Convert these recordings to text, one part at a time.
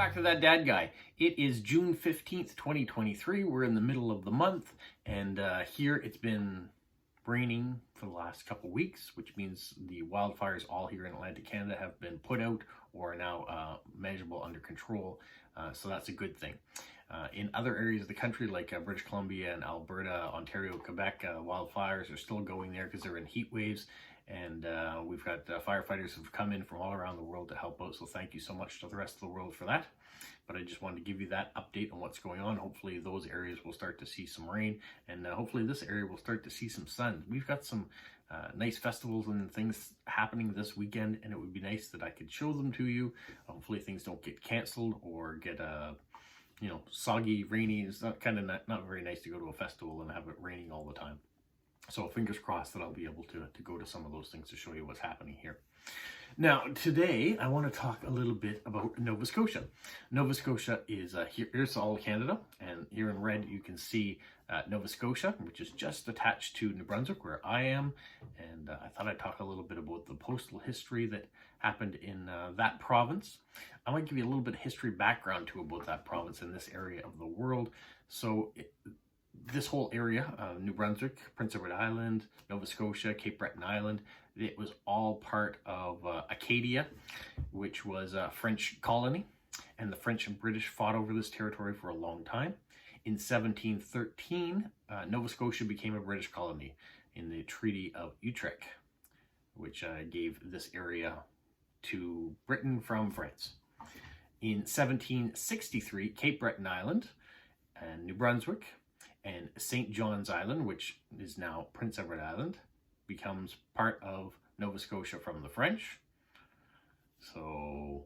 back to that dad guy. It is June 15th, 2023. We're in the middle of the month, and here it's been raining for the last couple weeks, which means the wildfires all here in Atlantic Canada have been put out or are now manageable under control. So that's a good thing. In other areas of the country, like British Columbia and Alberta, Ontario, Quebec, wildfires are still going there because they're in heat waves. And we've got firefighters who've come in from all around the world to help out. So thank you so much to the rest of the world for that. But I just wanted to give you that update on what's going on. Hopefully those areas will start to see some rain, and hopefully this area will start to see some sun. We've got some nice festivals and things happening this weekend, and it would be nice that I could show them to you. Hopefully things don't get canceled or get soggy, rainy. It's not very nice to go to a festival and have it raining all the time. So fingers crossed that I'll be able to go to some of those things to show you what's happening here. Now, today I want to talk a little bit about Nova Scotia. Nova Scotia is here's all Canada, and here in red you can see Nova Scotia, which is just attached to New Brunswick, where I am. And I thought I'd talk a little bit about the postal history that happened in that province. I might give you a little bit of history background too about that province in this area of the world. So this whole area, New Brunswick, Prince Edward Island, Nova Scotia, Cape Breton Island, it was all part of Acadia, which was a French colony, and the French and British fought over this territory for a long time. In 1713, Nova Scotia became a British colony in the Treaty of Utrecht, which gave this area to Britain from France. In 1763, Cape Breton Island and New Brunswick and St. John's Island, which is now Prince Edward Island, becomes part of Nova Scotia from the French. So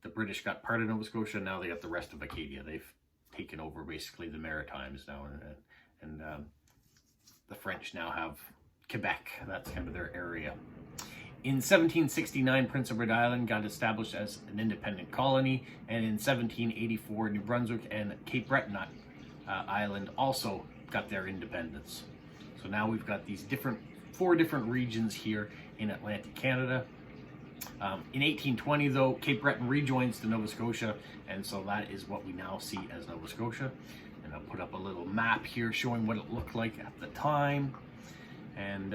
the British got part of Nova Scotia, now they got the rest of Acadia. They've taken over basically the Maritimes now, and the French now have Quebec. That's kind of their area. In 1769, Prince Edward Island got established as an independent colony, and in 1784, New Brunswick and Cape Breton Island also got their independence. So now we've got these four different regions here in Atlantic Canada. In 1820, though, Cape Breton rejoins to Nova Scotia, and so that is what we now see as Nova Scotia. And I'll put up a little map here showing what it looked like at the time. And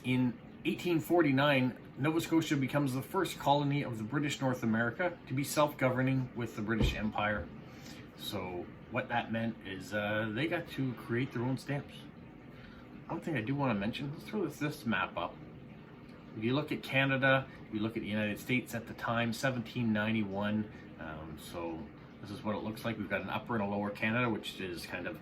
in 1849, Nova Scotia becomes the first colony of the British North America to be self-governing with the British Empire. So what that meant is they got to create their own stamps. One thing I do want to mention, let's throw this map up. If you look at Canada, you look at the United States at the time, 1791. So this is what it looks like. We've got an upper and a lower Canada, which is kind of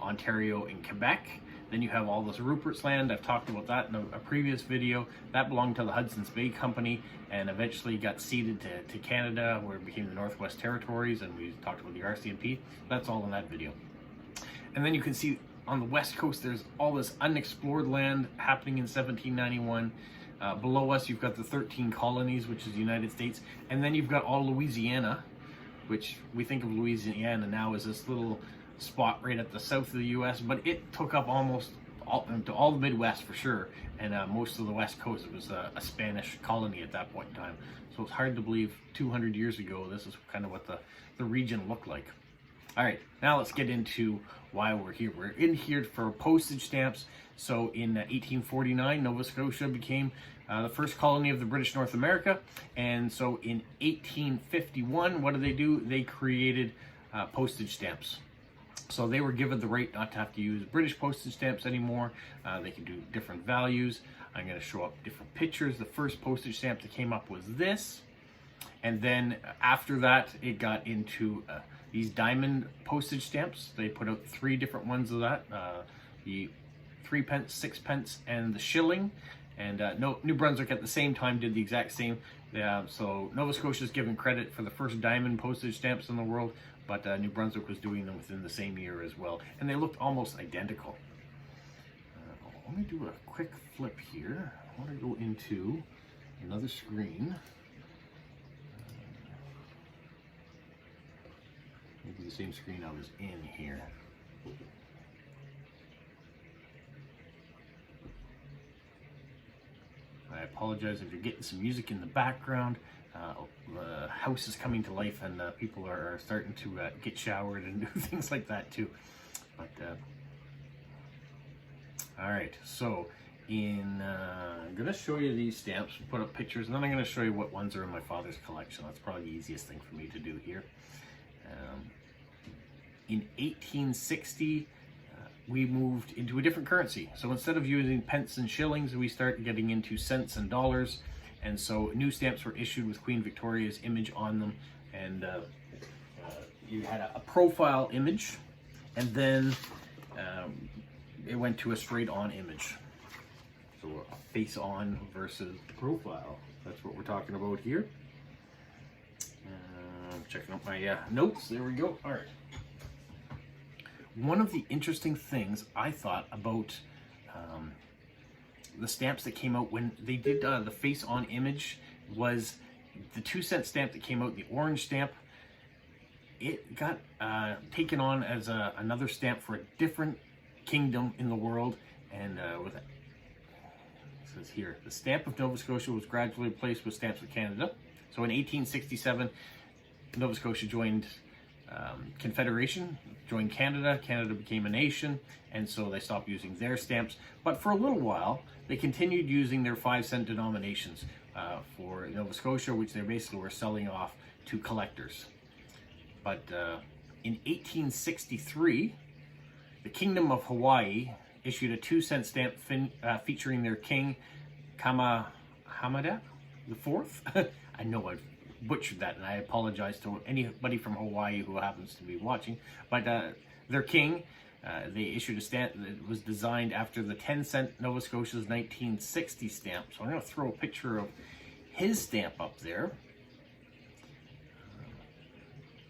Ontario and Quebec. Then you have all this Rupert's Land. I've talked about that in a previous video. That belonged to the Hudson's Bay Company and eventually got ceded to Canada, where it became the Northwest Territories, and we talked about the RCMP. That's all in that video. And then you can see on the west coast there's all this unexplored land happening in 1791. Below us you've got the 13 colonies, which is the United States, and then you've got all Louisiana, which we think of Louisiana now as this little spot right at the south of the U.S., but it took up almost all the Midwest for sure, and most of the West Coast. It was a Spanish colony at that point in time. So it's hard to believe 200 years ago this is kind of what the region looked like. All right, now let's get into why we're here. We're in here for postage stamps. So in 1849, Nova Scotia became the first colony of the British North America, and so in 1851, what did? They created postage stamps. So they were given the right not to have to use British postage stamps anymore. They can do different values. I'm going to show up different pictures. The first postage stamp that came up was this. And then after that, it got into these diamond postage stamps. They put out 3 different ones of that. The 3 pence, 6 pence, and the shilling. And New Brunswick at the same time did the exact same. So Nova Scotia is given credit for the first diamond postage stamps in the world, but New Brunswick was doing them within the same year as well. And they looked almost identical. Let me do a quick flip here. I want to go into another screen. Maybe the same screen I was in here. apologize if you're getting some music in the background. The house is coming to life, and people are starting to get showered and do things like that too. But all right, so I'm going to show you these stamps, put up pictures, and then I'm going to show you what ones are in my father's collection. That's probably the easiest thing for me to do here. In 1860, we moved into a different currency. So instead of using pence and shillings, we started getting into cents and dollars. And so new stamps were issued with Queen Victoria's image on them. And you had a profile image, and then it went to a straight on image. So a face on versus profile. That's what we're talking about here. I'm checking out my notes. There we go. All right. One of the interesting things I thought about the stamps that came out when they did the face on image was the 2-cent stamp that came out, the orange stamp. It got taken on as another stamp for a different kingdom in the world, and with it says here, the stamp of Nova Scotia was gradually replaced with stamps of Canada. So in 1867, Nova Scotia joined Confederation, joined Canada. Canada became a nation, and so they stopped using their stamps. But for a little while, they continued using their 5-cent denominations for Nova Scotia, which they basically were selling off to collectors. But in 1863, the Kingdom of Hawaii issued a 2-cent stamp featuring their king, Kamehameha IV. I know I've butchered that, and I apologize to anybody from Hawaii who happens to be watching. But their king, they issued a stamp that was designed after the 10-cent Nova Scotia's 1960 stamp. So I'm going to throw a picture of his stamp up there,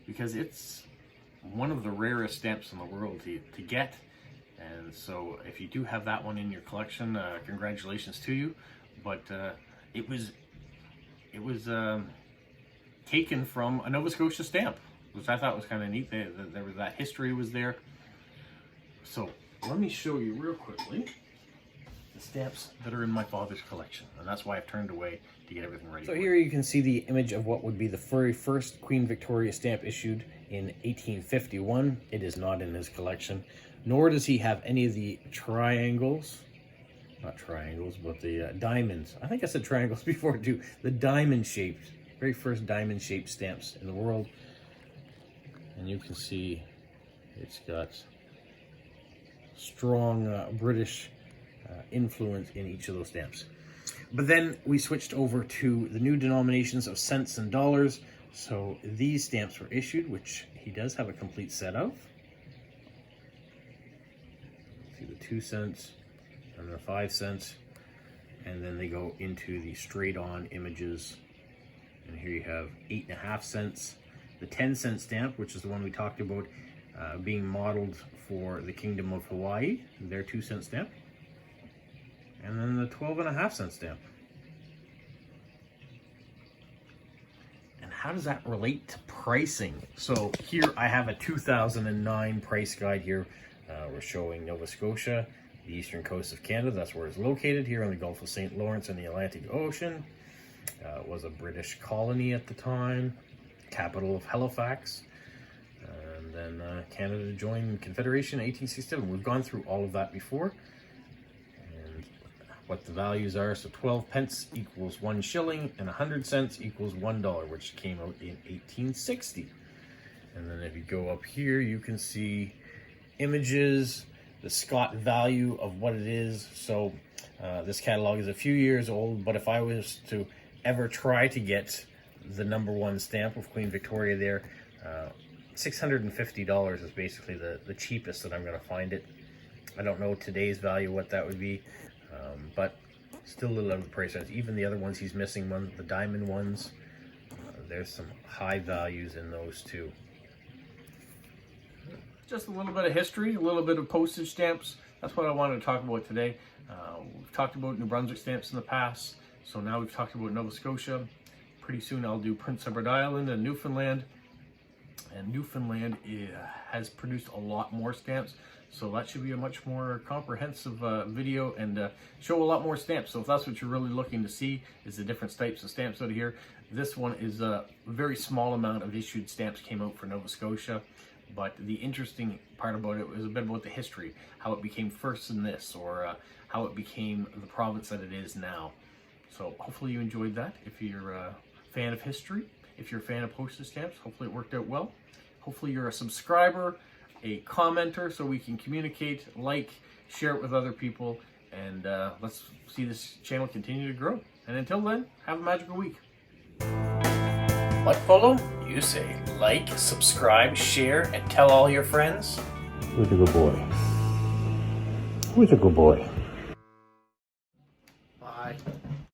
because it's one of the rarest stamps in the world to get. And so if you do have that one in your collection, congratulations to you. But it was taken from a Nova Scotia stamp, which I thought was kind of neat. There was that history was there. So let me show you real quickly the stamps that are in my father's collection, and that's why I've turned away to get everything ready. So here you can see the image of what would be the very first Queen Victoria stamp issued in 1851. It is not in his collection, nor does he have any of the triangles. Not triangles, but the diamonds. I think I said triangles before too. The diamond-shaped, very first diamond-shaped stamps in the world. And you can see it's got strong British influence in each of those stamps. But then we switched over to the new denominations of cents and dollars. So these stamps were issued, which he does have a complete set of. See the 2 cents and the 5 cents, and then they go into the straight on images. And here you have 8.5 cents, the 10-cent stamp, which is the one we talked about being modeled for the Kingdom of Hawaii, their 2-cent stamp, and then the 12.5-cent stamp. And how does that relate to pricing? So here I have a 2009 price guide here. We're showing Nova Scotia, the eastern coast of Canada. That's where it's located, here on the Gulf of St. Lawrence in the Atlantic Ocean. It was a British colony at the time, capital of Halifax. And then Canada joined Confederation in 1867. We've gone through all of that before. And what the values are, so 12 pence equals 1 shilling, and 100 cents equals $1, which came out in 1860. And then if you go up here, you can see images, the Scott value of what it is. So this catalog is a few years old, but if I was to ever try to get the #1 stamp of Queen Victoria there, $650 is basically the cheapest that I'm going to find it. I don't know today's value what that would be, but still a little out of the price range. Even the other ones he's missing, the diamond ones, there's some high values in those too. Just a little bit of history, a little bit of postage stamps. That's what I wanted to talk about today. We've talked about New Brunswick stamps in the past, so now we've talked about Nova Scotia. Pretty soon I'll do Prince Edward Island and Newfoundland. And Newfoundland has produced a lot more stamps, so that should be a much more comprehensive video and show a lot more stamps. So if that's what you're really looking to see, is the different types of stamps out of here, this one is a very small amount of issued stamps came out for Nova Scotia. But the interesting part about it was a bit about the history, how it became first in this, or how it became the province that it is now. So hopefully you enjoyed that. If you're a fan of history, if you're a fan of postage stamps, hopefully it worked out well. Hopefully you're a subscriber, a commenter, so we can communicate, like, share it with other people, and let's see this channel continue to grow. And until then, have a magical week. What, Polo? You say like, subscribe, share, and tell all your friends? Who's a good boy? Who's a good boy?